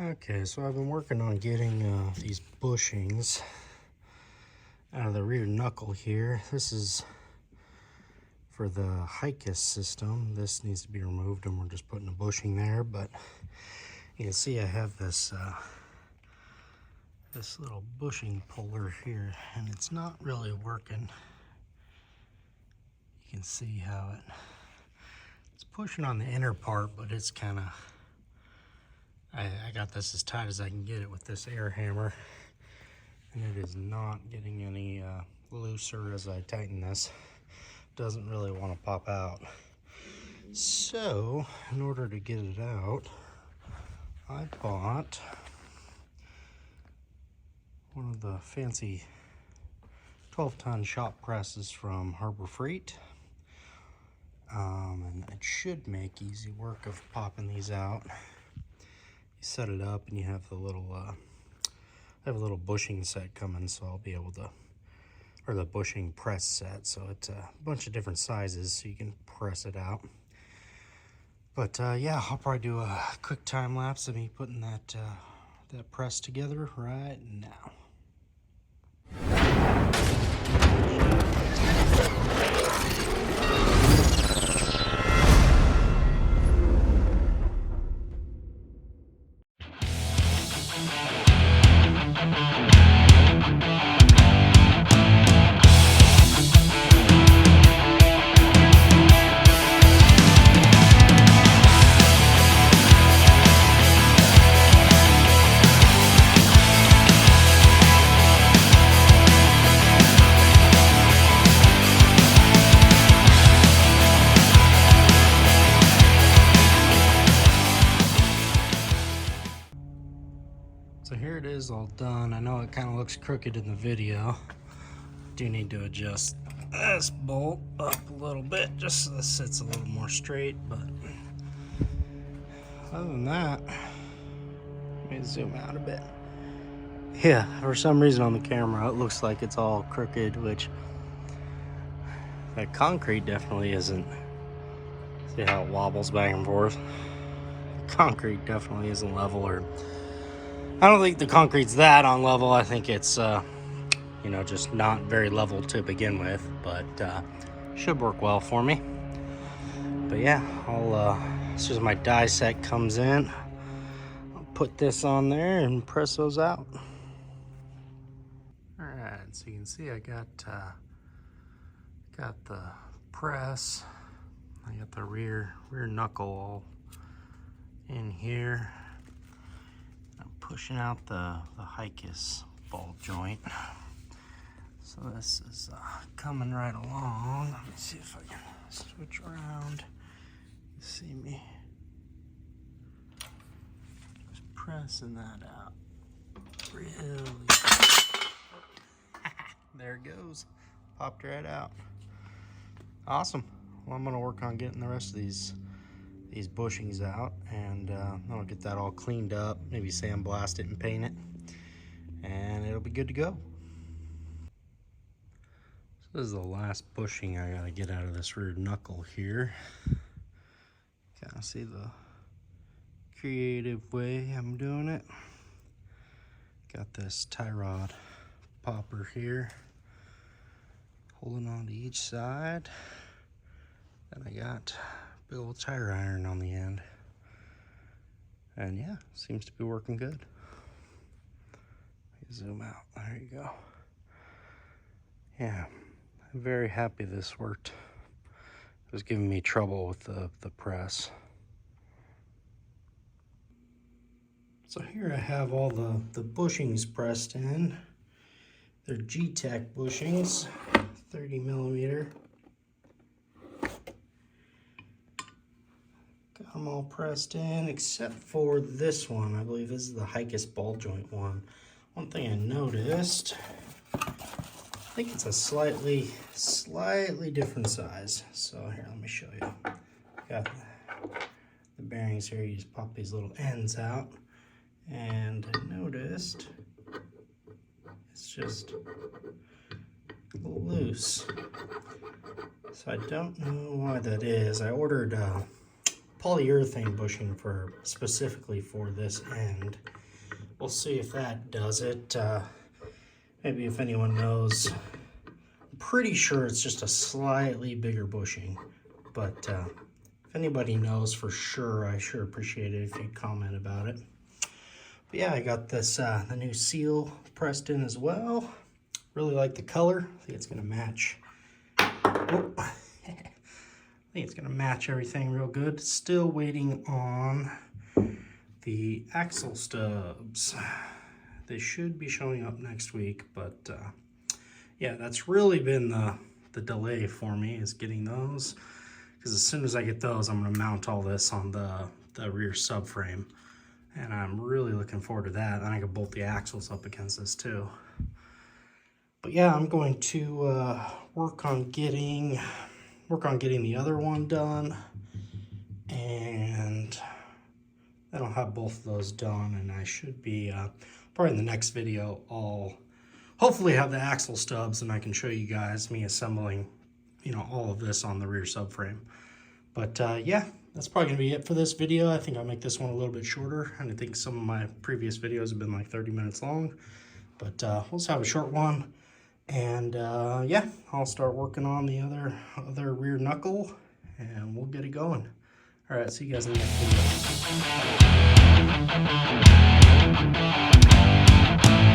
Okay, so I've been working on getting these bushings out of the rear knuckle here. This is for the Hicus system. This needs to be removed and we're just putting a bushing there, but you can see I have this this little bushing puller here and it's not really working. You can see how it's pushing on the inner part, but it's kind of, I got this as tight as I can get it with this air hammer, and it is not getting any looser as I tighten this. Doesn't really want to pop out. So in order to get it out, I bought one of the fancy 12-ton shop presses from Harbor Freight, and it should make easy work of popping these out. You set it up and you have the little I have a little bushing set coming, so I'll be able to, or the bushing press set, so it's a bunch of different sizes so you can press it out. But yeah, I'll probably do a quick time lapse of me putting that that press together right now. So here it is all done. I know it kind of looks crooked in the video. Do need to adjust this bolt up a little bit just so this sits a little more straight, but other than that, let me zoom out a bit. Yeah, for some reason on the camera it looks like it's all crooked, which that concrete definitely isn't. See how it wobbles back and forth? The concrete definitely isn't level, or I don't think the concrete's that on level. I think it's, you know, just not very level to begin with, but should work well for me. But yeah, as soon as my die set comes in, I'll put this on there and press those out. All right, so you can see I got the press. I got the rear knuckle all in here. Pushing out the Hicus ball joint. So this is coming right along. Let me see if I can switch around. You see me just pressing that out. Really. There it goes. Popped right out. Awesome. Well, I'm gonna work on getting the rest of these bushings out, and I'll get that all cleaned up, maybe sandblast it and paint it, and it'll be good to go. So this is the last bushing I gotta get out of this rear knuckle here. Kind of see the creative way I'm doing it. Got this tie rod popper here, holding on to each side. Then I got big old tire iron on the end, and yeah, seems to be working good. Zoom out, there you go. Yeah, I'm very happy this worked. It was giving me trouble with the press. So here I have all the bushings pressed in. They're G-Tech bushings, 30 millimeter. Got them all pressed in except for this one. I believe this is the Hicus ball joint one. One thing I noticed, I think it's a slightly different size. So here, let me show you. Got the bearings here. You just pop these little ends out, and I noticed it's just a little loose. So I don't know why that is. I ordered polyurethane bushing for specifically for this end. We'll see if that does it. Maybe if anyone knows, I'm pretty sure it's just a slightly bigger bushing, but if anybody knows for sure, I sure appreciate it if you comment about it. But yeah, I got this the new seal pressed in as well. Really like the color. I think it's gonna match. Oh. I think it's gonna match everything real good. Still waiting on the axle stubs. They should be showing up next week, but yeah, that's really been the delay for me, is getting those. Because as soon as I get those, I'm gonna mount all this on the rear subframe. And I'm really looking forward to that. And I can bolt the axles up against this too. But yeah, I'm going to work on getting the other one done, and then I'll have both of those done, and I should be probably in the next video I'll hopefully have the axle stubs, and I can show you guys me assembling, you know, all of this on the rear subframe. But yeah, that's probably gonna be it for this video. I think I'll make this one a little bit shorter, and I think some of my previous videos have been like 30 minutes long, but we'll just have a short one. And yeah, I'll start working on the other rear knuckle, and we'll get it going. All right, see you guys in the next video.